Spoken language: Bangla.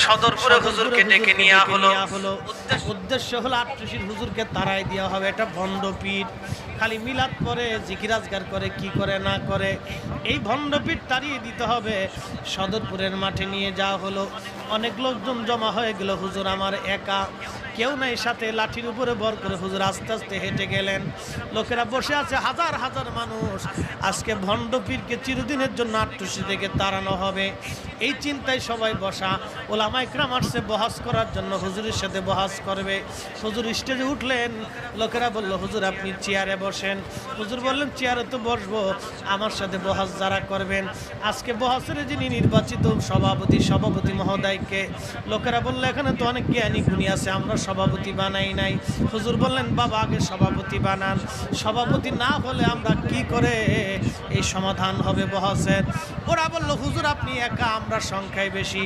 সদরপুরে হুজুরকে ডেকে নেওয়া হলো। উদ্দেশ্য হলো আট্রসির হুজুরকে তাড়াই দেওয়া হবে। এটা ভণ্ডপীঠ, খালি মিলাদ করে জিকির আজগার করে, কি করে না করে, এই ভণ্ডপীঠ তাড়িয়ে দিতে হবে। সদরপুরের মাঠে নিয়ে যাওয়া হলো। অনেক লোকজন জমা হয়ে গেল। হুজুর আমার একা, কেউ নাই সাথে। লাঠির উপরে ভর করে হুজুর আস্তে আস্তে হেঁটে গেলেন। লোকেরা বসে আছে, হাজার হাজার মানুষ। আজকে ভণ্ডপীরকে চিরদিনের জন্য আট্রসি থেকে তাড়ানো হবে, এই চিন্তায় সবাই বসা। ওলামা ইকরাম আসছে বহাস করার জন্য, হুজুরের সাথে বহাস করবে। হুজুর স্টেজে উঠলেন। লোকেরা বলল, হুজুর আপনি চেয়ারে বসেন। হুজুর বললেন, চেয়ারে তো বসবো, আমার সাথে বহাস যারা করবেন। আজকে বহাসের যিনি নির্বাচিত সভাপতি মহোদয়কে। লোকেরা বলল, এখানে তো অনেক জ্ঞানী গুণী আছে, আমরা সভাপতি বানাই নাই। হুজুর বললেন, বাবা আগে সভাপতি বানান, সভাপতি না হলে আমরা কি করে এই সমাধান হবে বহাসের। ওরা বলল, হুজুর আপনি একা, আমরা সংখ্যায় বেশি।